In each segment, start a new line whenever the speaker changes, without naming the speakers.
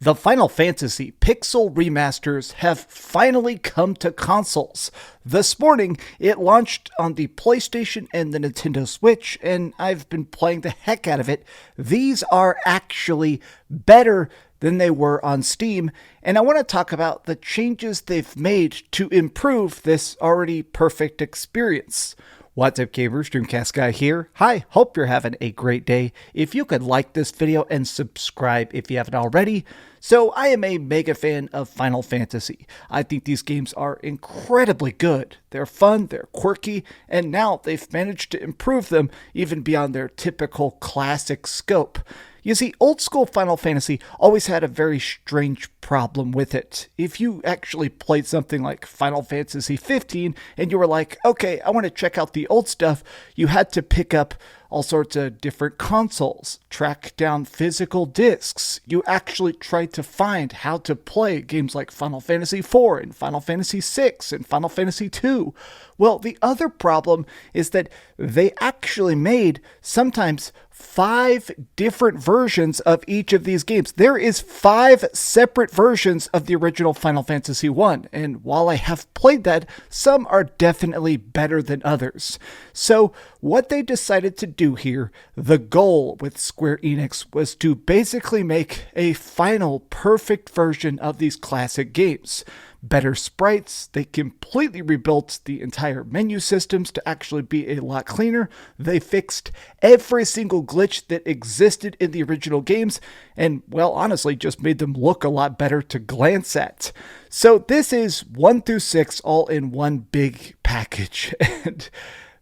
The Final Fantasy Pixel Remasters have finally come to consoles. This morning, it launched on the PlayStation and the Nintendo Switch, and I've been playing the heck out of it. These are actually better than they were on Steam, and I want to talk about the changes they've made to improve this already perfect experience. What's up, gamers? DreamcastGuy here. Hi, hope you're having a great day. If you could like this video and subscribe if you haven't already. So I am a mega fan of Final Fantasy. I think these games are incredibly good. They're fun, they're quirky, and now they've managed to improve them even beyond their typical classic scope. You see, old school Final Fantasy always had a very strange problem with it. If you actually played something like Final Fantasy 15 and you were like, okay, I want to check out the old stuff, you had to pick up all sorts of different consoles, track down physical discs. You actually tried to find how to play games like Final Fantasy 4 and Final Fantasy 6 and Final Fantasy 2. Well, the other problem is that they actually made sometimes 5 different versions of each of these games. There is 5 separate versions of the original Final Fantasy 1, and while I have played that, some are definitely better than others. So what they decided to do here, the goal with Square Enix, was to basically make a final perfect version of these classic games. Better sprites, they completely rebuilt the entire menu systems to actually be a lot cleaner. They fixed every single glitch that existed in the original games, and, well, honestly, just made them look a lot better to glance at. So this is 1 through 6 all in one big package, and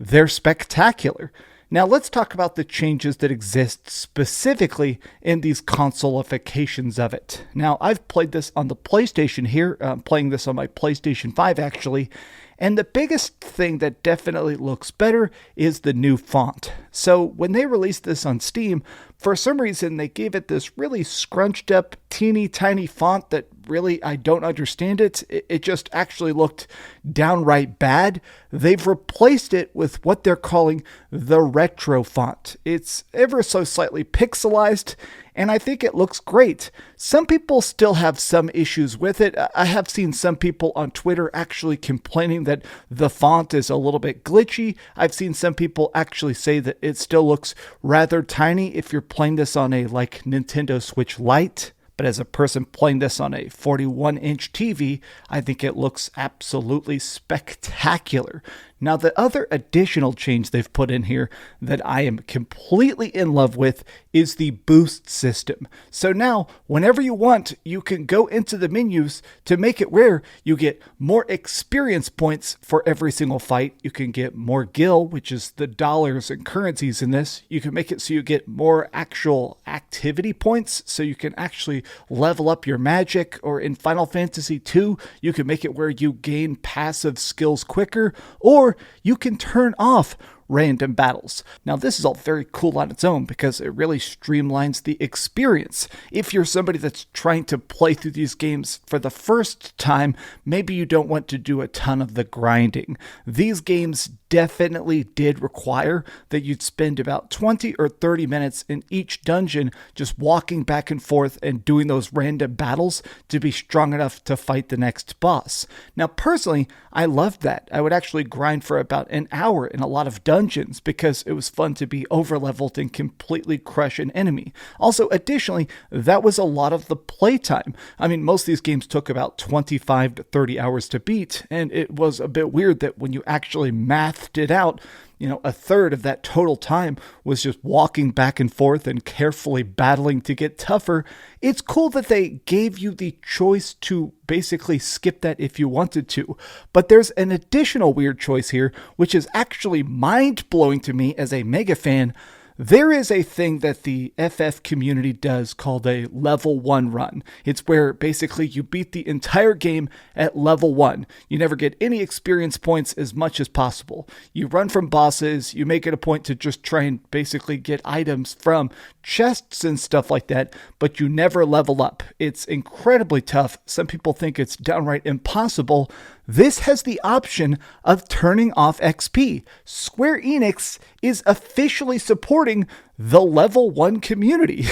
they're spectacular. Now let's talk about the changes that exist specifically in these consolifications of it. Now I've played this on the PlayStation here, playing this on my PlayStation 5 actually, and the biggest thing that definitely looks better is the new font. So when they released this on Steam, for some reason they gave it this really scrunched up, teeny tiny font that really, I don't understand it. It just actually looked downright bad. They've replaced it with what they're calling the retro font. It's ever so slightly pixelized, and I think it looks great. Some people still have some issues with it. I have seen some people on Twitter actually complaining that the font is a little bit glitchy. I've seen some people actually say that it still looks rather tiny if you're playing this on a Nintendo Switch Lite. But as a person playing this on a 41-inch TV, I think it looks absolutely spectacular. Now, the other additional change they've put in here that I am completely in love with is the boost system. So now, whenever you want, you can go into the menus to make it where you get more experience points for every single fight. You can get more gil, which is the dollars and currencies in this. You can make it so you get more actual activity points, so you can actually level up your magic. Or in Final Fantasy 2, you can make it where you gain passive skills quicker, or you can turn off random battles. Now, this is all very cool on its own because it really streamlines the experience. If you're somebody that's trying to play through these games for the first time, maybe you don't want to do a ton of the grinding. These games definitely did require that you'd spend about 20 or 30 minutes in each dungeon just walking back and forth and doing those random battles to be strong enough to fight the next boss. Now, personally, I loved that. I would actually grind for about an hour in a lot of dungeons because it was fun to be overleveled and completely crush an enemy. Also, additionally, that was a lot of the playtime. I mean, most of these games took about 25 to 30 hours to beat, and it was a bit weird that when you actually mathed it out, a third of that total time was just walking back and forth and carefully battling to get tougher. It's cool that they gave you the choice to basically skip that if you wanted to. But there's an additional weird choice here, which is actually mind-blowing to me as a mega fan. There is a thing that the FF community does called a level 1 run. It's where basically you beat the entire game at level 1. You never get any experience points as much as possible. You run from bosses, you make it a point to just try and basically get items from chests and stuff like that, but you never level up. It's incredibly tough. Some people think it's downright impossible. This has the option of turning off XP. Square Enix is officially supporting the level 1 community.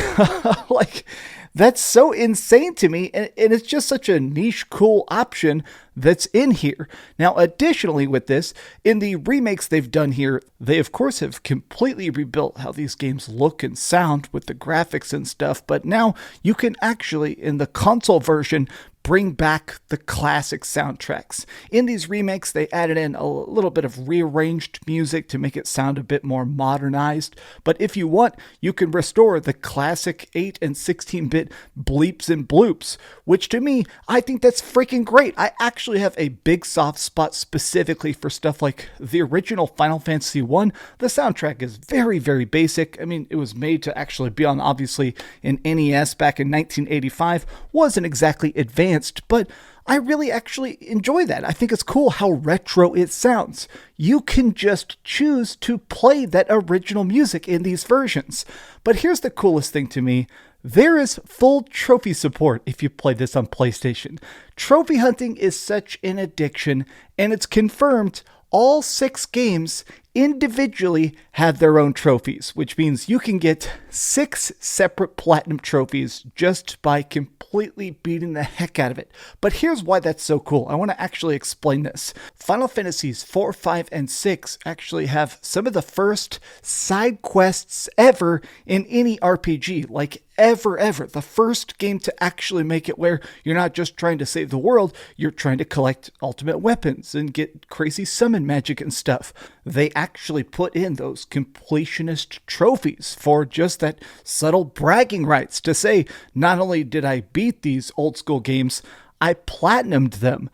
That's so insane to me, and it's just such a niche, cool option that's in here. Now, additionally with this, in the remakes they've done here, they of course have completely rebuilt how these games look and sound with the graphics and stuff, but now you can actually, in the console version, bring back the classic soundtracks. In these remakes, they added in a little bit of rearranged music to make it sound a bit more modernized, but if you want, you can restore the classic 8 and 16-bit bleeps and bloops, which to me, I think that's freaking great. I actually have a big soft spot specifically for stuff like the original Final Fantasy 1. The soundtrack is very, very basic. I mean, it was made to actually be on, obviously, an NES back in 1985. Wasn't exactly advanced, but I really actually enjoy that. I think it's cool how retro it sounds. You can just choose to play that original music in these versions. But here's the coolest thing to me. There is full trophy support if you play this on PlayStation. Trophy hunting is such an addiction, and it's confirmed all 6 games individually have their own trophies, which means you can get 6 separate platinum trophies just by completely beating the heck out of it. But here's why that's so cool. I want to actually explain this. Final Fantasies 4, 5, and 6 actually have some of the first side quests ever in any RPG, like ever. The first game to actually make it where you're not just trying to save the world, you're trying to collect ultimate weapons and get crazy summon magic and stuff. They actually put in those completionist trophies for just that subtle bragging rights to say, not only did I beat these old school games, I platinumed them.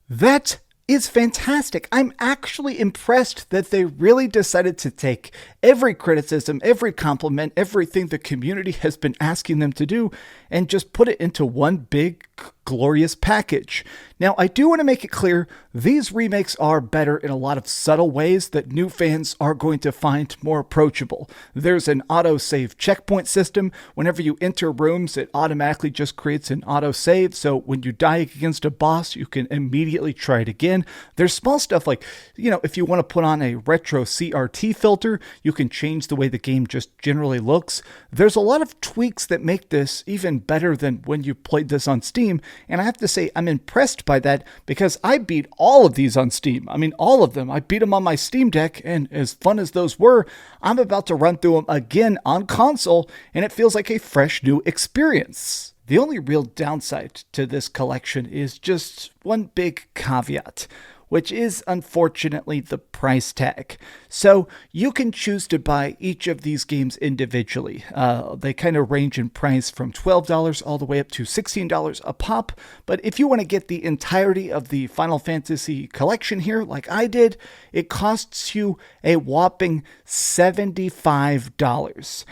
That is fantastic. I'm actually impressed that they really decided to take every criticism, every compliment, everything the community has been asking them to do, and just put it into one big, glorious package. Now, I do want to make it clear, these remakes are better in a lot of subtle ways that new fans are going to find more approachable. There's an auto-save checkpoint system. Whenever you enter rooms, it automatically just creates an auto-save, so when you die against a boss, you can immediately try it again. There's small stuff like, if you want to put on a retro CRT filter, you can change the way the game just generally looks. There's a lot of tweaks that make this even better than when you played this on Steam, and I have to say I'm impressed by that because I beat all of these on Steam. I mean, all of them. I beat them on my Steam Deck, and as fun as those were, I'm about to run through them again on console, and it feels like a fresh new experience. The only real downside to this collection is just one big caveat, which is unfortunately the price tag. So you can choose to buy each of these games individually. They kind of range in price from $12 all the way up to $16 a pop. But if you want to get the entirety of the Final Fantasy collection here, like I did, it costs you a whopping $75.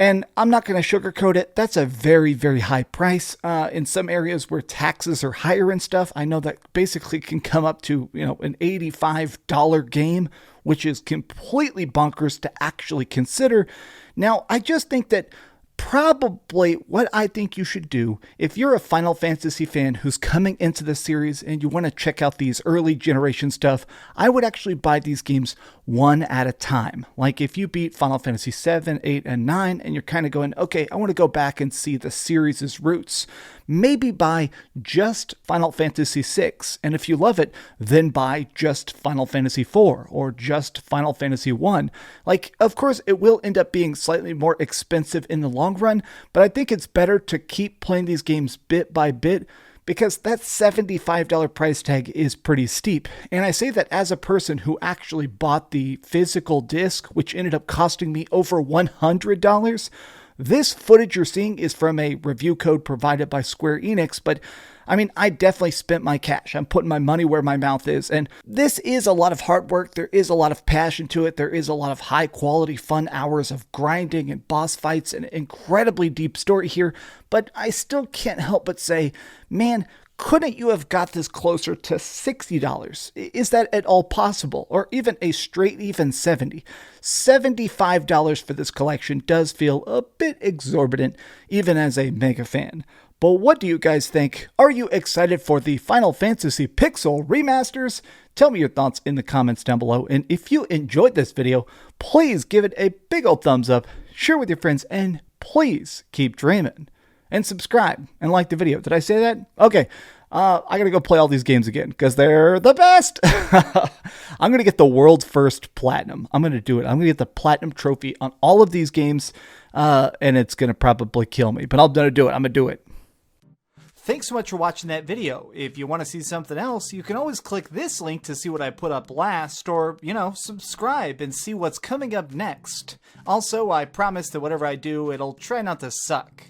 And I'm not going to sugarcoat it. That's a very, very high price. In some areas where taxes are higher and stuff, I know that basically can come up to, an $85 game, which is completely bonkers to actually consider. Now, I just think that probably what I think you should do if you're a Final Fantasy fan who's coming into the series and you want to check out these early generation stuff, I would actually buy these games one at a time. Like if you beat Final Fantasy 7, 8, and 9 and you're kind of going, okay, I want to go back and see the series' roots, maybe buy just Final Fantasy 6. And if you love it, then buy just Final Fantasy 4 or just Final Fantasy 1. Like, of course, it will end up being slightly more expensive in the long run, but I think it's better to keep playing these games bit by bit because that $75 price tag is pretty steep. And I say that as a person who actually bought the physical disc, which ended up costing me over $100. This footage you're seeing is from a review code provided by Square Enix, but I mean, I definitely spent my cash. I'm putting my money where my mouth is. And this is a lot of hard work. There is a lot of passion to it. There is a lot of high quality, fun hours of grinding and boss fights and incredibly deep story here. But I still can't help but say, man, couldn't you have got this closer to $60? Is that at all possible? Or even a straight even $70? $75 for this collection does feel a bit exorbitant, even as a mega fan. But what do you guys think? Are you excited for the Final Fantasy Pixel Remasters? Tell me your thoughts in the comments down below. And if you enjoyed this video, please give it a big old thumbs up, share with your friends, and please keep dreaming. and subscribe and like the video. Did I say that? Okay. I gotta go play all these games again because they're the best. I'm gonna get the world first platinum. I'm gonna do it. I'm gonna get the platinum trophy on all of these games, and it's gonna probably kill me, but I'm gonna do it. I'm gonna do it. Thanks so much for watching that video. If you want to see something else, you can always click this link to see what I put up last, or, subscribe and see what's coming up next. Also, I promise that whatever I do, it'll try not to suck.